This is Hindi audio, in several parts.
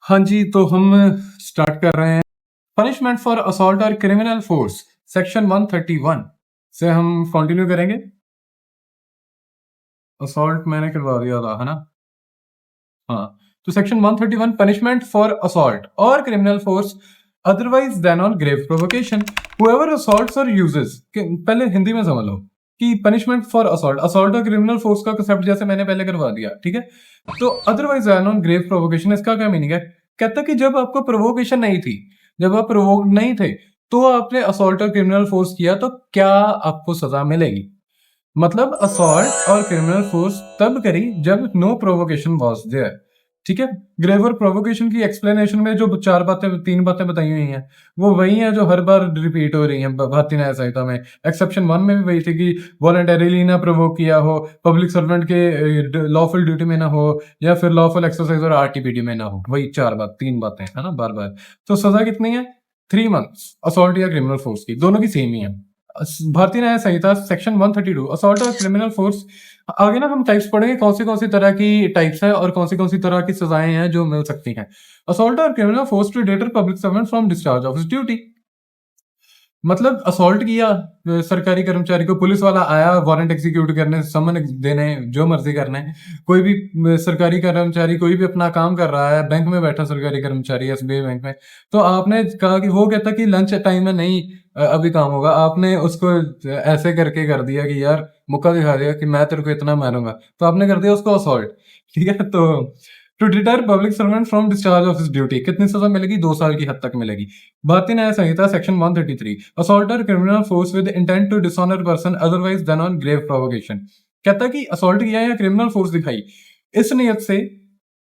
हाँ जी, तो हम स्टार्ट कर रहे हैं। पनिशमेंट फॉर असॉल्ट और क्रिमिनल फोर्स सेक्शन 131 से हम कंटिन्यू करेंगे। असॉल्ट मैंने करवा दिया था, है ना? हाँ, तो सेक्शन 131 पनिशमेंट फॉर असॉल्ट और criminal force otherwise than on grave provocation whoever assaults और यूजेस। पहले हिंदी में समझ लो कि पनिशमेंट फॉर असॉल्ट असॉल्ट और क्रिमिनल फोर्स का कंसेप्ट जैसे मैंने पहले करवा दिया, ठीक है? तो otherwise than on grave provocation इसका क्या मीनिंग है? कहता कि जब आपको प्रोवोकेशन नहीं थी, जब आप प्रोवोक नहीं थे, तो आपने असॉल्ट और क्रिमिनल फोर्स किया तो क्या आपको सजा मिलेगी? मतलब असॉल्ट और क्रिमिनल फोर्स तब करी जब नो प्रोवोकेशन वाज देयर। ठीक है, ग्रेवर प्रोवोकेशन की एक्सप्लेनेशन में जो तीन बातें बताई हुई हैं, वो वही हैं जो हर बार रिपीट हो रही हैं भारतीय न्याय संहिता में। एक्सेप्शन 1 में भी वही थी कि वॉलंटरीली ना प्रोवोक किया हो, पब्लिक सर्वेंट के लॉफुल ड्यूटी में ना हो, या फिर लॉफुल एक्सरसाइज और आरटीपीडी में ना हो। वही तीन बातें है ना, बार बार। तो सजा कितनी है? 3 months असॉल्ट या क्रिमिनल फोर्स की, दोनों की सेम ही है। भारतीय न्याय संहिता सेक्शन 132 असॉल्ट और क्रिमिनल फोर्स। आगे ना हम टाइप्स पढ़ेंगे, कौन सी तरह की टाइप्स है और कौन सी तरह की सजाएं हैं जो मिल सकती हैं। असॉल्ट और criminal force to deter public servant from discharge of his duty. मतलब असॉल्ट किया सरकारी कर्मचारी को, पुलिस वाला आया वारंट एग्जीक्यूट करने, समन देने, जो मर्जी करने। कोई भी सरकारी कर्मचारी कोई भी अपना काम कर रहा है, बैंक में बैठा सरकारी कर्मचारी एसबीआई बैंक में, तो आपने कहा कि वो कहता कि लंच टाइम में नहीं, अभी काम होगा। आपने उसको ऐसे करके कर दिया कि यार मुक्का दिखा दिया कि मैं तेरे को इतना मारूंगा, तो आपने कर दिया उसको असॉल्ट। ठीक है, तो to deter public servant from discharge of his duty कितनी सजा मिलेगी? 2 साल की हद तक मिलेगी। भारतीय न्याय संहिता सेक्शन 133 असॉल्ट और criminal force with intent to dishonour person otherwise than on grave provocation. कहता कि असॉल्ट किया या क्रिमिनल फोर्स दिखाई इस नियत से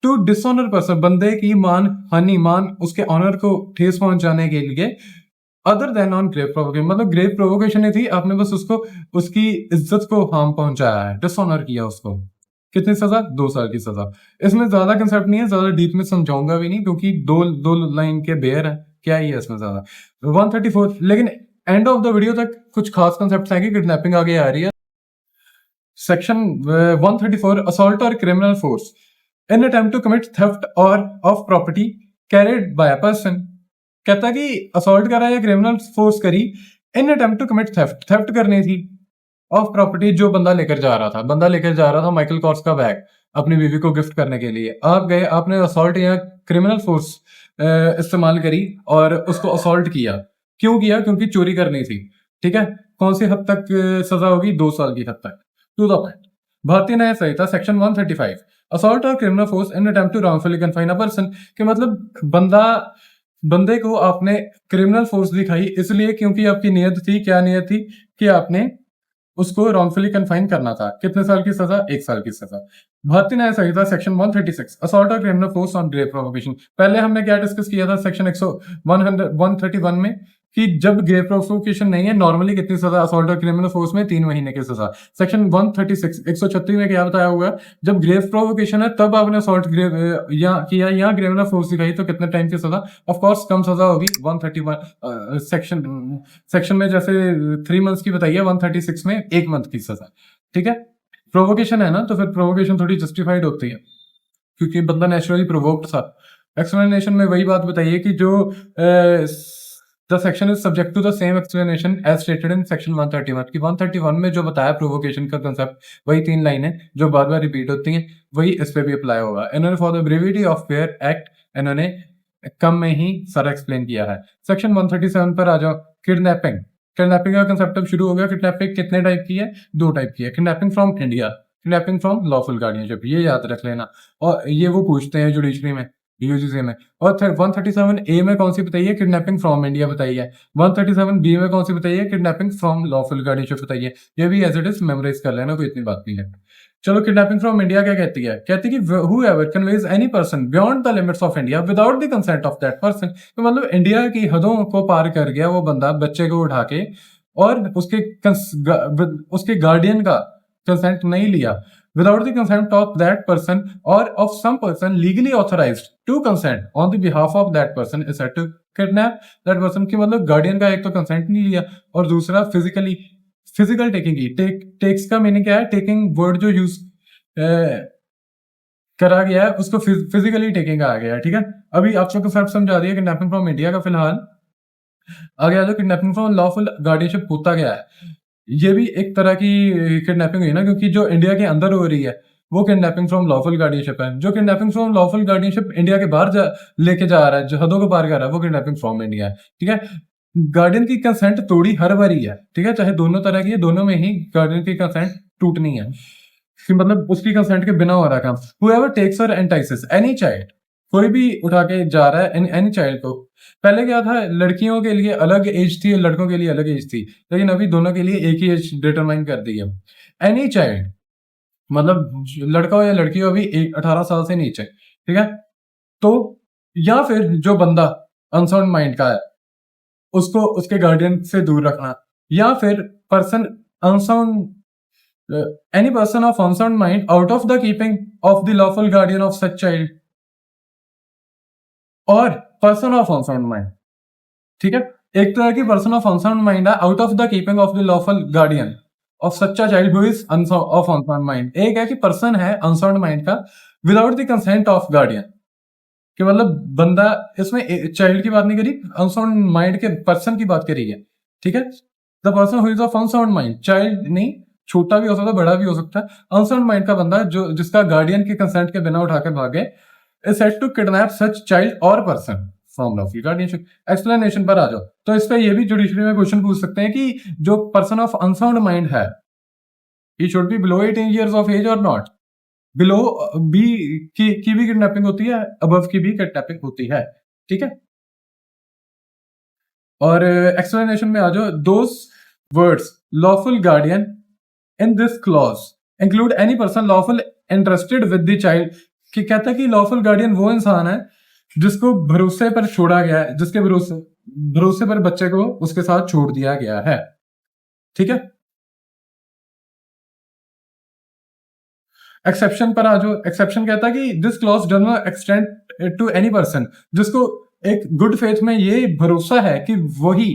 टू डिसऑनर पर्सन, बंदे की मान हानि, मान उसके ऑनर को ठेस पहुंचाने के लिए, other than on grave provocation, मतलब ग्रेव प्रोवोकेशन नहीं थी, आपने बस उसको उसकी इज्जत को हार्म पहुंचाया है, डिसऑनर किया उसको। कितनी सजा? 2 साल की सजा। इसमें ज्यादा कंसेप्ट नहीं है, ज्यादा डीप में समझाऊंगा भी नहीं, क्योंकि दो दो लाइन के बेयर है, क्या ही है इसमें ज्यादा। 134, लेकिन एंड ऑफ द वीडियो तक कुछ खास कंसेप्ट आएंगे, किडनैपिंग आगे आ रही है। सेक्शन 134 असॉल्ट और criminal force in attempt to commit theft और of property carried by a person. कहता कि असॉल्ट करा या क्रिमिनल फोर्स करी in attempt to commit theft, theft करनी थी ऑफ प्रॉपर्टी। जो बंदा लेकर जा रहा था, माइकल कॉर्स का बैग अपनी बीवी को गिफ्ट करने के लिए, आप गए, आपने असॉल्ट या क्रिमिनल फोर्स इस्तेमाल करी और उसको असॉल्ट किया। क्यों किया? क्योंकि चोरी करनी थी। ठीक है, कौन सी हद तक सजा होगी? 2 साल की हद तक। To the point, Bharatiya Nyaya Sanhita section 135 assault और criminal force in attempt to wrongfully confine a person, के मतलब बंदे को आपने क्रिमिनल फोर्स दिखाई इसलिए क्योंकि आपकी नियत थी, क्या नियत थी? कि आपने उसको रॉन्गफुली कन्फाइन करना था। कितने साल की सजा? 1 साल की सजा। भारतीय न्याय संहिता सेक्शन 136 असॉल्ट और criminal force on grave provocation. पहले हमने क्या डिस्कस किया था सेक्शन 131 में, कि जब ग्रेव प्रोवोकेशन नहीं है, नॉर्मली कितनी सजा असॉल्ट और क्रिमिनल फोर्स में? 3 महीने की सजा। सेक्शन 136 में क्या बताया हुआ? जब ग्रेव प्रोवोकेशन है तब आपने असॉल्ट ग्रेव या किया या क्रिमिनल फोर्स दिखाई तो कितने टाइम की सजा? ऑफ कोर्स कम सजा होगी। 131 सेक्शन में जैसे 3 months की बताइए, 136 में 1 month की सजा। ठीक है, प्रोवोकेशन है ना, तो फिर प्रोवोकेशन थोड़ी जस्टिफाइड होती है, क्योंकि बंदा नेचुरली प्रोवोक्ड था। एक्सप्लेनेशन में वही बात बताइए कि जो the section is subject to the same explanation as stated in section 131 की 131 में जो बताया प्रोवोकेशन का कंसेप्ट, वही 3 लाइनें जो बार बार रिपीट होती हैं, वही इस पे भी अप्लाई होगा। इन्होंने for the brevity of fair act इन्होंने कम में ही सारा एक्सप्लेन किया है। सेक्शन 137 पर आ जाओ। किडनैपिंग, किडनैपिंग का कंसेप्ट अब शुरू हो गया। किडनैपिंग कितने टाइप की है? 2 टाइप की है। Kidnapping from India, kidnapping from lawful guardianship, ये याद रख लेना। और ये वो पूछते हैं जुडिशरी में, यूजीसी में। और 137 ए में कौन सी बताइए? किडनैपिंग फ्रॉम इंडिया बताइए। 137 बी में कौन सी बताइए? किडनैपिंग फ्रॉम लॉफुल गार्डियनशिप बताइए। ये भी एज इट इज मेमोराइज कर लेना, कोई इतनी बात नहीं है। चलो, किडनैपिंग फ्रॉम इंडिया क्या कहती है? कहती है कि whoever conveys any person beyond the limits of India without the consent of that person, तो मतलब इंडिया की हदों को पार कर गया वो बंदा बच्चे को उठा के, और उसके गार्डियन का कंसेंट नहीं लिया, without the consent of that person or of some person legally authorized to consent on the behalf of that person is said to kidnap that person। की मतलब गार्डियन का एक तो कंसेंट नहीं लिया, और दूसरा फिजिकल टेकिंग की। टेक्स का मीनिंग क्या है? टेकिंग वर्ड जो यूज करा गया है उसको फिजिकली टेकिंग आ गया है, ठीक है। अभी आप सबको फर्क समझा दिया किडनैपिंग फ्रॉम इंडिया का। फिलहाल आगे आ जाओ, किडनैपिंग फ्रॉम लॉफुल गार्डियनशिप होता क्या है। ये भी एक तरह की किडनैपिंग हुई ना, क्योंकि जो इंडिया के अंदर हो रही है वो किडनैपिंग फ्रॉम लॉफुल गार्डियनशिप है। जो kidnapping from lawful guardianship India के बाहर लेके जा रहा है, जो हदों को पार कर रहा है, वो किडनैपिंग फ्रॉम इंडिया है, ठीक है। गार्डियन की कंसेंट तोड़ी हर बारी है, ठीक है, चाहे दोनों तरह की है, दोनों में ही गार्डियन की कंसेंट टूटनी है, कि मतलब उसकी कंसेंट के बिना हो रहा काम। whoever takes or entices any child, कोई भी उठा के जा रहा है एनी चाइल्ड को। पहले क्या था, लड़कियों के लिए अलग एज थी, लड़कों के लिए अलग एज थी, लेकिन अभी दोनों के लिए एक ही एज डिटरमाइन कर दी है। एनी चाइल्ड मतलब लड़का हो या लड़की हो, अभी 18 साल से नीचे, ठीक है। तो या फिर जो बंदा अनसाउंड माइंड का है उसको उसके गार्डियन से दूर रखना, या फिर person unsound any person of unsound mind out of the keeping of the lawful guardian of such child और पर्सन ऑफ अनसाउंड माइंड, ठीक है। एक तरह की पर्सन ऑफ अनसाउंड माइंड है out of the keeping of the lawful guardian of such a child who is of unsound mind. एक है कि पर्सन है अनसाउंड माइंड का without the consent of guardian, कि मतलब बंदा इसमें चाइल्ड की बात नहीं करी, अनसाउंड माइंड के पर्सन की बात करी है, ठीक है। The person who is of unsound mind, child नहीं, छोटा भी हो सकता है, बड़ा भी हो सकता है। अनसाउंड माइंड का बंदा जो जिसका गार्डियन के कंसेंट के बिना उठाकर भागे is said to kidnap such child और person from lawful guardianship. Explanation पर आ जाओ, तो इस पे ये भी जुडिशरी में क्वेश्चन पूछ सकते हैं कि जो पर्सन ऑफ अनसाउंड माइंड है ही should be below 18 years of age और नॉट। बिलो बी की भी किडनैपिंग होती है, अबव की भी किडनैपिंग होती है, ठीक है। और एक्सप्लेनेशन में आ जाओ, दोस words lawful guardian in this clause include any person lawful interested with the child, कि कहता है कि लॉफुल गार्डियन वो इंसान है जिसको भरोसे पर छोड़ा गया है, जिसके भरोसे पर बच्चे को उसके साथ छोड़ दिया गया है, ठीक है। एक्सेप्शन पर आ जाओ, एक्सेप्शन कहता है कि this clause does not extend to any person जिसको एक गुड फेथ में ये भरोसा है कि वही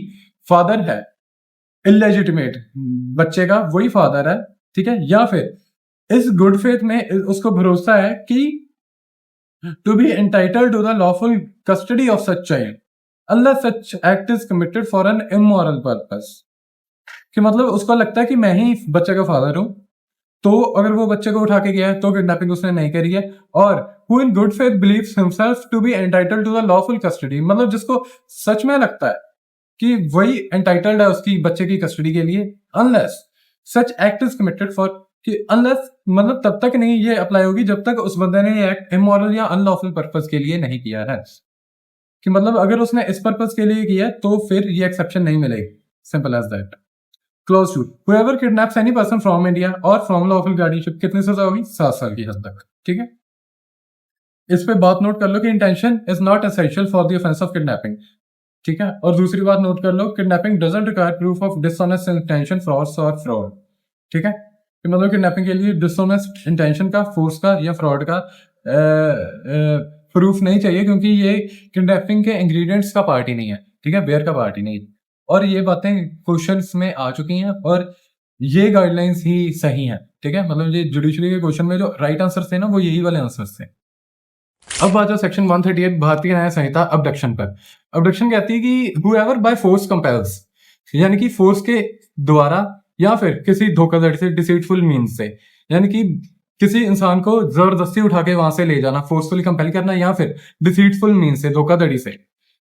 फादर है, इलेजिटिमेट बच्चे का वही फादर है, ठीक है। या फिर इस गुड फेथ में उसको भरोसा है कि to be entitled to the lawful custody of such child unless such act is committed for an immoral purpose, कि मतलब उसको लगता है कि मैं ही बच्चे का फादर हूं, तो अगर वो बच्चे को उठा के गया है तो किडनैपिंग उसने नहीं करी है। और who in good faith believes himself to be entitled to the lawful custody, मतलब जिसको सच में लगता है कि वही एंटाइटल्ड है उसकी बच्चे की कस्टडी के लिए, unless such act is committed for, कि अनलेस मतलब तब तक नहीं ये अप्लाई होगी जब तक उस बंदे ने ये एक्ट इमोरल या अनलॉफुल पर्पस के लिए नहीं किया है, कि मतलब अगर उसने इस पर्पस के लिए किया तो फिर ये एक्सेप्शन नहीं मिलेगी, simple as that. Clause two whoever kidnaps any person from India और from lawful guardianship, कितनी सजा होगी, 7 साल की हद तक, ठीक है। इस पे बात नोट कर लो कि intention is not essential for the offence of kidnapping, ठीक है। और दूसरी बात नोट कर लो, kidnapping doesn't require proof of dishonest intention, force और फ्रॉड, ठीक है। कि मतलब किडनैपिंग के लिए डिसऑनेस्ट इंटेंशन का, फोर्स का या फ्रॉड का प्रूफ नहीं चाहिए, क्योंकि ये किडनैपिंग के इंग्रेडिएंट्स का पार्ट ही नहीं है, ठीक है, बेयर का पार्ट ही नहीं है। और ये बातें क्वेश्चंस में आ चुकी हैं और ये गाइडलाइंस ही सही हैं, ठीक है। मतलब ये जुडिशरी के क्वेश्चन में जो राइट आंसर थे ना वो यही वाले आंसर थे। अब बात है सेक्शन 138 भारतीय न्याय संहिता अबडक्शन पर। अबडक्शन कहती है कि whoever by force compels, यानी कि फोर्स के द्वारा या फिर किसी धोखाधड़ी से, डिसीटफुल मीन्स से, यानी कि किसी इंसान को जबरदस्ती उठा के वहां से ले जाना, फोर्सफुली कंपेल करना, या फिर डिसीटफुल मीन्स से, धोखाधड़ी से,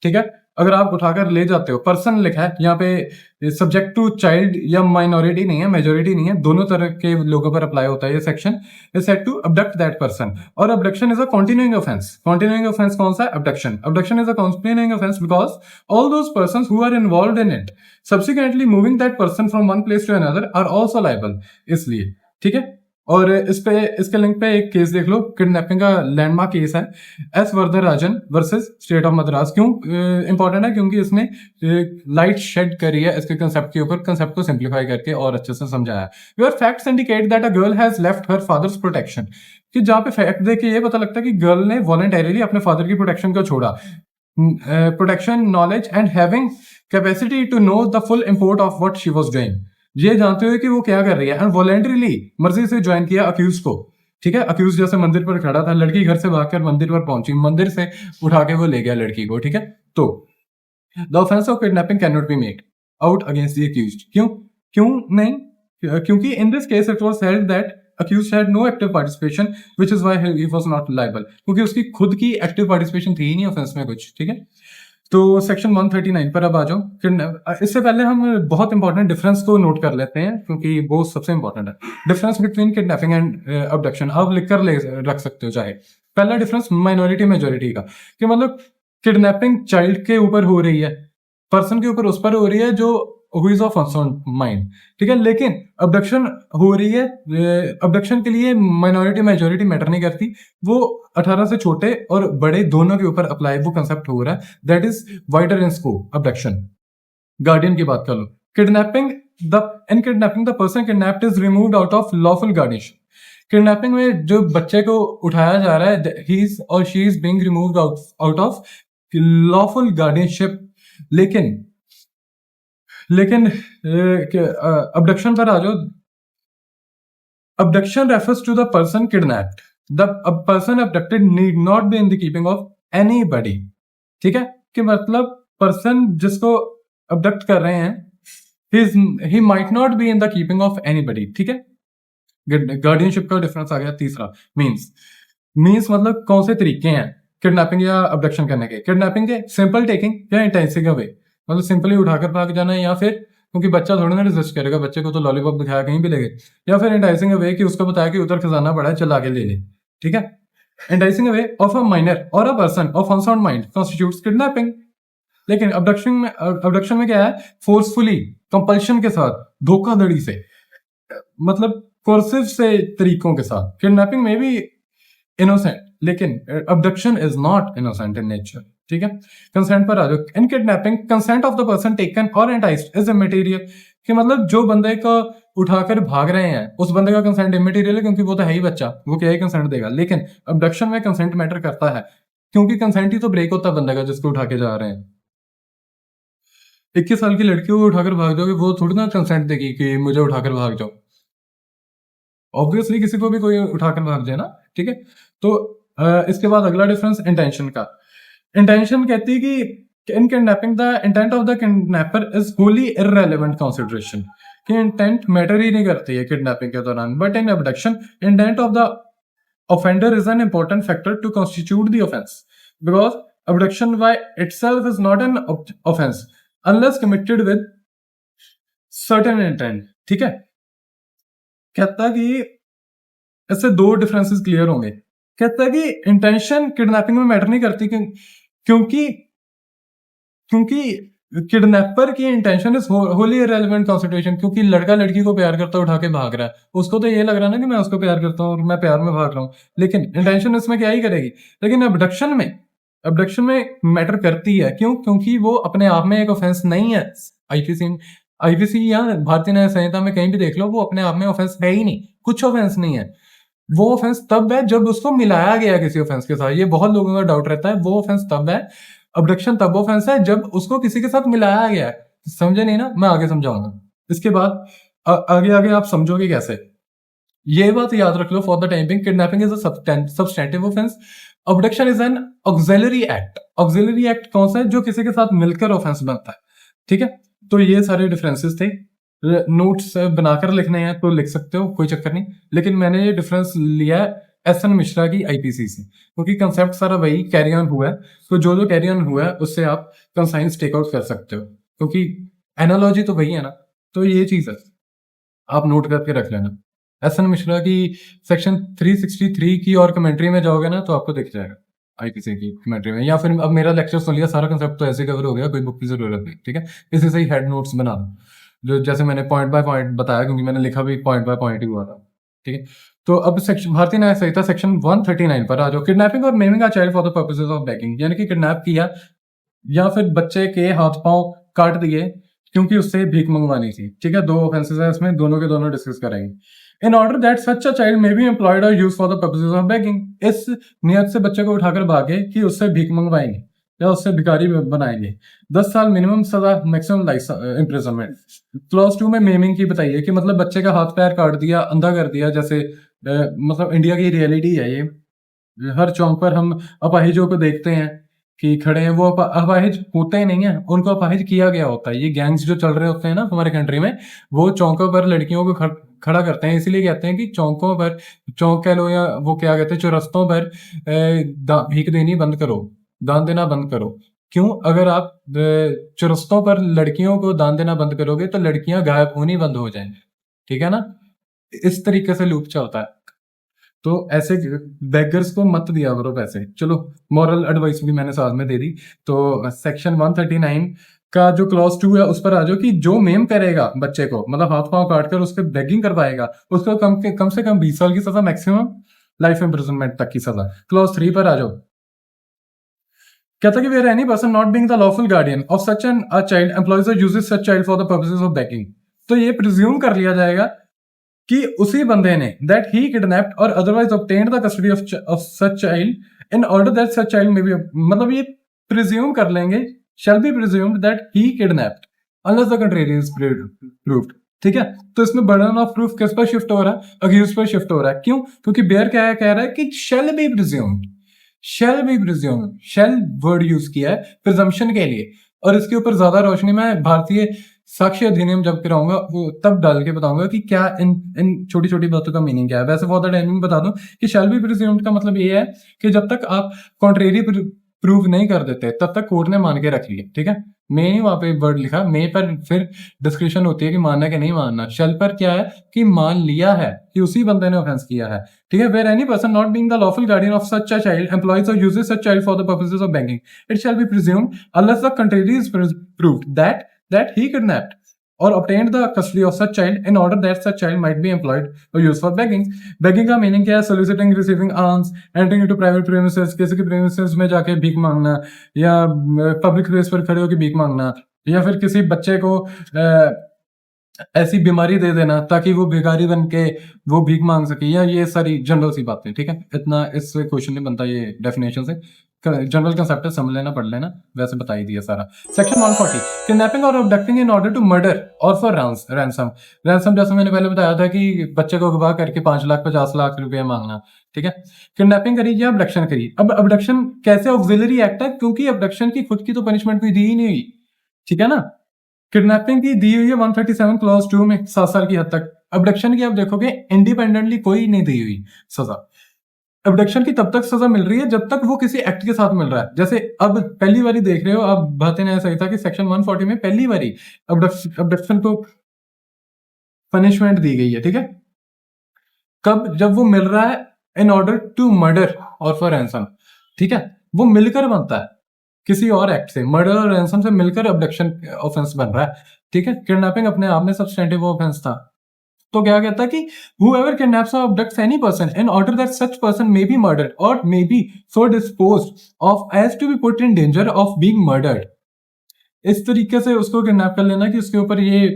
ठीक है। अगर आप उठाकर ले जाते हो, पर्सन लिखा है यहाँ पे, सब्जेक्ट टू चाइल्ड या माइनॉरिटी नहीं है, मेजोरिटी नहीं है, दोनों तरह के लोगों पर अप्लाई होता है ये section. Is said to abduct that person, और abduction is a continuing offence. Continuing offence कौन सा है, abduction. Abduction is a continuing offence because all those persons who are involved in it subsequently moving that person from one place to another are also liable, इसलिए, ठीक है। और इसके लिंक पे एक केस देख लो, किडनैपिंग का लैंडमार्क केस है, S Varadarajan versus state of Madras. क्यों इंपॉर्टेंट है, क्योंकि इसने लाइट शेड करी है इसके कंसेप्ट के ऊपर, कंसेप्ट को सिंप्लीफाई करके और अच्छे से समझाया। Where facts indicate that a girl has left her father's protection, कि जहाँ पे फैक्ट देख के ये पता लगता है कि गर्ल ने वॉलंटरीली अपने फादर की प्रोटेक्शन को छोड़ा। Protection, knowledge and having capacity to know the full import of what she was doing, ये जानते हुए कि वो क्या कर रही है, एंड वॉलेंटरीली, मर्जी से ज्वाइन किया अक्यूज को, ठीक है, अक्यूज जैसे मंदिर पर खड़ा था, लड़की घर से भागकर मंदिर पर पहुंची, मंदिर से उठा के वो ले गया लड़की को, ठीक है। तो the offence of kidnapping can not be made out against the accused. क्यों क्यों नहीं? क्योंकि in this case it was held that accused had no active participation which is why he was not liable, क्योंकि उसकी खुद की एक्टिव पार्टिसिपेशन थी ही नहीं ऑफेंस में कुछ, ठीक है। तो सेक्शन 139 पर अब आ जाओ। इससे पहले हम बहुत इंपॉर्टेंट डिफरेंस को नोट कर लेते हैं क्योंकि वो सबसे इंपॉर्टेंट है। Difference between kidnapping and abduction आप लिखकर रख सकते हो चाहे। पहला डिफरेंस माइनॉरिटी मेजोरिटी का, कि मतलब किडनैपिंग चाइल्ड के ऊपर हो रही है, पर्सन के ऊपर उस पर हो रही है जो who is of unsound mind, ठीक है। लेकिन अबडक्शन हो रही है, अबडक्शन के लिए माइनॉरिटी मेजोरिटी मैटर नहीं करती, वो 18 से छोटे और बड़े दोनों के ऊपर अप्लाई वो कंसेप्ट हो रहा है, that is wider in scope. Abduction guardian की बात कर लो। Kidnapping in kidnapping the person kidnapped is removed out of lawful guardianship. Kidnapping में जो बच्चे को उठाया जा रहा है, ही इज और she is being removed out of lawful guardianship. लेकिन अबडक्शन पर आ जाओ। Abduction refers to the person kidnapped. The person abducted need not be in the keeping of anybody. ठीक है, कि मतलब पर्सन जिसको अबडक्ट कर रहे हैं he might not be in the keeping of anybody, ठीक है। गार्डियनशिप का डिफरेंस आ गया। तीसरा मीन्स मतलब कौन से तरीके हैं किडनैपिंग या अबडक्शन करने के। किडनैपिंग के सिंपल टेकिंग या इंटेंसिव वे, मतलब सिंपली उठाकर भाग जाना, या फिर क्योंकि बच्चा थोड़ा ना रिजिस्ट करेगा, बच्चे को तो लॉलीपॉप दिखाया कहीं भी लेगे, या फिर इंटाइसिंग अवे कि उसको बताया कि उधर खजाना पड़ा है, चल आगे ले ले, ठीक है। Enticing away of a minor और a person of unsound mind constitutes kidnapping. लेकिन अबडक्शन में क्या है? फोर्सफुली, कंपल्शन के साथ, धोखाधड़ी से, मतलब कोर्सिव से तरीकों के साथ। किडनैपिंग में भी इनोसेंट, लेकिन abduction is not innocent in nature, ठीक है। कंसेंट पर आ जाओ। In kidnapping consent of the person taken और एंटाइज्ड इज इमटेरियल, कि मतलब जो बंदे को उठाकर भाग रहे हैं उस बंदे का कंसेंट इमटेरियल है, क्योंकि वो तो है ही बच्चा, वो क्या ही कंसेंट देगा। लेकिन अबडक्शन में कंसेंट मैटर करता है, क्योंकि कंसेंट ही तो ब्रेक होता है बंदे का जिसको उठा के जा रहे हैं। 21 साल की लड़की को उठाकर भाग जाओगे, वो थोड़ी ना कंसेंट देगी कि मुझे उठाकर भाग जाओ। ऑब्वियसली किसी को भी कोई उठाकर भाग जाए ना, ठीक है। तो इसके बाद अगला डिफरेंस इंटेंशन का। इंटेंशन कहती है कि in kidnapping the intent of the kidnapper is wholly irrelevant consideration, कि इंटेंट मैटर ही नहीं करती है किडनैपिंग के दौरान। But in abduction intent of the offender is an important factor to constitute the offence, because abduction by itself is not an offence unless committed with certain intent, ठीक है। कहता कि इससे दो डिफरेंसेस क्लियर होंगे। कहता है कि इंटेंशन किडनैपिंग में मैटर नहीं करती, क्योंकि किडनैपर की intention is Holi irrelevant consideration, क्योंकि लड़का लड़की को प्यार करता उठा के भाग रहा है, उसको तो ये लग रहा है ना कि मैं उसको प्यार करता हूँ और मैं प्यार में भाग रहा हूँ, लेकिन इंटेंशन इसमें क्या ही करेगी। लेकिन अबडक्शन में मैटर करती है। क्यों? क्योंकि वो अपने आप में एक ऑफेंस नहीं है। आईपीसी या भारतीय न्याय संहिता में कहीं भी देख लो, वो अपने आप में ऑफेंस है ही नहीं, कुछ ऑफेंस नहीं है। वो ऑफेंस तब है जब उसको मिलाया गया किसी ऑफेंस के साथ। ये बहुत लोगों का डाउट रहता है, वो ऑफेंस तब है, अबडक्शन तब ऑफेंस है जब उसको किसी के साथ मिलाया गया है। समझे नहीं ना? मैं आगे समझाऊंगा। इसके बाद आगे आप समझोगे कैसे। ये बात याद रख लो for the time being, kidnapping is a substantive offence, abduction is an auxiliary act. Auxiliary act कौन सा है? जो किसी के साथ मिलकर ऑफेंस बनता है, ठीक है। तो ये सारे डिफरेंसेस थे। नोट्स बनाकर लिखने हैं तो लिख सकते हो, कोई चक्कर नहीं। लेकिन मैंने ये डिफरेंस लिया है एस एन मिश्रा की आईपीसी से, क्योंकि कंसेप्ट सारा वही कैरी ऑन हुआ है। तो जो कैरी ऑन हुआ है उससे आप कंसाइंस टेक आउट कर सकते हो, क्योंकि एनालॉजी तो वही है ना। तो ये चीज है, आप नोट करके रख लेना। एस एन मिश्रा की सेक्शन 363 की और कमेंट्री में जाओगे ना तो आपको दिख जाएगा आईपीसी की कमेंट्री में। या फिर अब मेरा लेक्चर सुन लिया, सारा कंसेप्ट तो ऐसे कवर हो गया, कोई बुक की जरूरत नहीं, ठीक है। इसी से ही हेड नोट्स बना दो, जो जैसे मैंने पॉइंट बाय पॉइंट बताया, क्योंकि मैंने लिखा भी पॉइंट बाय पॉइंट ही हुआ था, ठीक है। तो अब सेक्शन भारतीय न्याय संहिता सेक्शन 139 पर आ जाओ। किडनैपिंग और maiming a child for the purposes of begging, यानी कि किडनैप किया या फिर बच्चे के हाथ पांव काट दिए क्योंकि उससे भीख मंगवानी थी, ठीक है। दो ऑफेंसेस है इसमें, दोनों के दोनों डिस्कस करेंगे। In order that such a child may be employed और use for the purposes of begging, इस नियत से बच्चे को उठाकर भागे कि उससे भीख मंगवाएंगे या उससे भिखारी बनाएंगे। 10 साल मिनिमम सजा, मैक्सिमम लाइफ इम्प्रिजनमेंट। क्लॉज 2 में मेमिंग की बताइए कि मतलब बच्चे का हाथ पैर काट दिया, अंधा कर दिया, जैसे मतलब इंडिया की रियलिटी है ये। हर चौक पर हम अपाहिजों को देखते हैं कि खड़े हैं, वो अपाहिज होते ही नहीं है, उनको अपाहिज किया गया होता है। ये गैंग्स जो चल रहे होते हैं ना हमारे कंट्री में, वो चौकों पर लड़कियों को खड़ा करते हैं, इसलिए कहते हैं कि चौकों पर, चौक कह लो या वो क्या कहते हैं, चौरस्तों पर भीख देनी बंद करो, दान देना बंद करो। क्यों? अगर आप चौरस्तों पर लड़कियों को दान देना बंद करोगे तो लड़कियां गायब होनी बंद हो जाएंगी, ठीक है ना? इस तरीके से लूप चलता है। तो ऐसे बेगर्स को मत दिया करो पैसे। चलो, मॉरल एडवाइस भी मैंने साथ में दे दी। तो सेक्शन 139 का जो क्लॉज 2 है उस पर आ जाओ कि जो मेम करेगा बच्चे को, मतलब हाथ पांव काट कर उसके बेगिंग करवाएगा, उसको कम से कम 20 साल की सजा, मैक्सिमम लाइफ इम्प्रिजनमेंट तक की सजा। क्लॉज 3 पर आ जाओ। कहता है कि where any person not being the lawful guardian of such an a child employs और uses such child for the purposes of begging. तो ये प्रिज्यूम कर लिया जाएगा कि उसी बंदे ने दैट ही किडनैप्ड और otherwise obtained the custody of such child in order that such child may B, मतलब ये प्रिज्यूम कर लेंगे, शैल be presumed that he kidnapped unless the contrary is proved. ठीक है, तो इसमें बर्डन ऑफ प्रूफ किस पर शिफ्ट हो रहा है? अक्यूज पर शिफ्ट हो रहा है। क्यों? क्योंकि बेयर क्या है, कह रहा है कि shall be presumed, shall be presumed, shall word use किया है प्रिजम्पशन के लिए। और इसके ऊपर ज्यादा रोशनी मैं भारतीय साक्ष्य अधिनियम जब कराऊंगा वो तब डाल के बताऊंगा कि क्या इन छोटी छोटी बातों का मीनिंग क्या है। वैसे फॉर द टाइमिंग बता दूं कि शैल बी प्रिज्यूम्ड का मतलब ये है कि जब तक आप कॉन्ट्रेरी प्रूव नहीं कर देते तब तक कोर्ट ने मान के रख लिया। ठीक है, मे ही वहां पे वर्ड लिखा, मे पर फिर डिस्कशन होती है कि मानना कि नहीं मानना। शेल पर क्या है कि मान लिया है कि उसी बंदे ने ऑफेंस किया है। ठीक है, where any person not being the lawful guardian of such a child employs और uses such child for the purposes of banking, it shall be presumed unless the contrary is proved that he kidnapped or obtained the custody of such child in order that such child might be employed or used for begging. Begging का मीनिंग क्या है? soliciting, receiving alms, entering into private premises, किसी के premises में जाके भीख मांगना, या पब्लिक प्लेस पर खड़े होकर भीख मांगना, या फिर किसी बच्चे को ऐसी बीमारी दे देना ताकि वो भिखारी बन के वो भीख मांग सके, या ये सारी जनरल सी बातें। ठीक है, इतना इससे क्वेश्चन नहीं बनता ये डेफिनेशन से, जनरल कंसेप्ट है, समझ लेना, पढ़ लेना, वैसे बता ही दिया सारा। सेक्शन 140 किडनैपिंग और abducting in order to murder और फॉर रैंसम। रैंसम जैसे मैंने पहले बताया था कि बच्चे को अगवा करके 5 लाख 50 लाख रुपया मांगना। ठीक है, किडनैपिंग करी या अबडक्शन करी। अब अबडक्शन कैसे ऑक्सिलरी एक्ट है, क्योंकि अबडक्शन की खुद की तो पनिशमेंट कोई दी ही नहीं हुई। ठीक है ना, किडनैपिंग की दी हुई है 137 क्लॉज 2 में 7 साल की हद तक। अबडक्शन की आप देखोगे इंडिपेंडेंटली कोई नहीं दी हुई सजा। अबडक्शन की तब तक सजा मिल रही है जब तक वो किसी एक्ट के साथ मिल रहा है। जैसे अब पहली बारी देख रहे हो, अब बातें ने सही था कि सेक्शन 140 में पहली बारी अबडक्शन को पनिशमेंट दी गई है। ठीक है, कब? जब वो मिल रहा है इन ऑर्डर टू मर्डर और फॉर रैंसम। ठीक है, वो मिलकर बनता है किसी और एक्ट से, मर्डर और रैंसम से मिलकर अबडक्शन ऑफेंस बन रहा है। ठीक है, किडनैपिंग अपने आप में सब्सटेंटिव ऑफेंस था। तो क्या कहता है कि whoever kidnaps or abducts any person in order that such person may be murdered or may be so disposed of as to be put in danger of being murdered, इस तरीके से उसको किडनैप कर लेना कि उसके ऊपर ये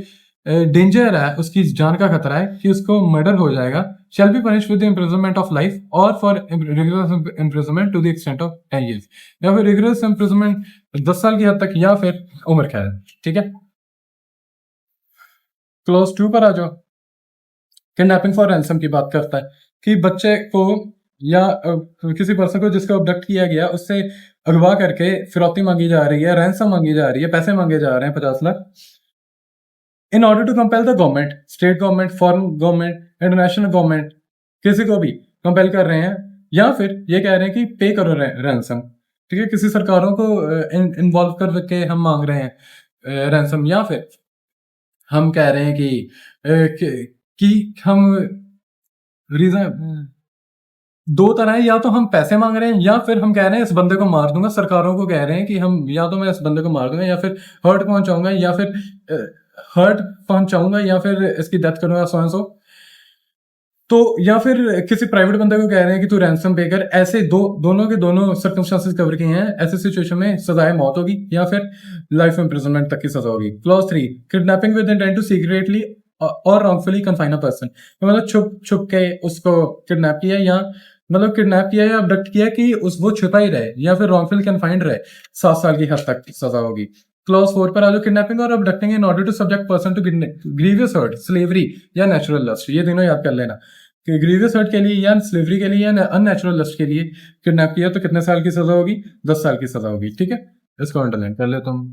डेंजर है, उसकी जान का खतरा है कि उसको मर्डर हो जाएगा, shall be punished with the imprisonment of life or for rigorous imprisonment to the extent of 10 years, या फिर rigorous imprisonment 10 साल की हद तक, या फिर उम्र कैद। ठीक है, क्लॉज 2 पर आ जाओ। किडनैपिंग फॉर रैंसम की बात करता है कि बच्चे को या किसी पर्सन को जिसको अबडक्ट किया गया उससे अगवा करके फिरौती मांगी जा रही है, रैंसम मांगी जा रही है, पैसे मांगे जा रहे हैं 50 lakh, in order to compel the government, state government, foreign government, international government, किसी को भी कंपेल कर रहे हैं, या फिर ये कह रहे हैं कि पे करो रैंसम। ठीक है, किसी सरकारों को इन्वॉल्व करके हम मांग रहे हैं रैंसम, या फिर हम कह रहे हैं कि हम रीजन दो तरह है, या तो हम पैसे मांग रहे हैं या फिर हम कह रहे हैं इस बंदे को मार दूंगा। सरकारों को कह रहे हैं कि हम या तो मैं इस बंदे को मार दूंगा, या फिर हर्ट पहुंचाऊंगा, या फिर हर्ट पहुंचाऊंगा, या फिर इसकी डेथ करूंगा, सो एंड सो। तो या फिर किसी प्राइवेट बंदे को कह रहे हैं कि तू रैंसम पे कर। ऐसे दोनों के दोनों सर्कमस्टांसेस कवर किए हैं। ऐसे सिचुएशन में सजाए मौत होगी या फिर लाइफ इम्प्रिजनमेंट तक की सजा होगी। Clause 3 kidnapping with intent to secretly और रॉन्गफुली कन्फाइन अ पर्सन, मतलब छुप के उसको किडनैप किया, या मतलब किडनैप किया या अबडक्ट किया कि वो छुपा ही रहे, या फिर रॉन्गफुली कन्फाइंड रहे, 7 साल की हद तक सजा होगी। क्लॉज 4 पर आ जाओ। किडनैपिंग और abducting in order to subject person to grievous hurt, slavery या नेचुरल लस्ट, ये तीनों याद कर लेना। कि ग्रीवियस हर्ट के लिए या स्लेवरी के लिए या अननेचुरल लस्ट के लिए किडनैप किया तो कितने साल की सजा होगी? 10 साल की सजा होगी। ठीक है, इसको अंडरलाइन कर ले तुम।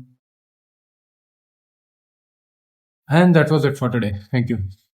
And that was it for today. Thank you.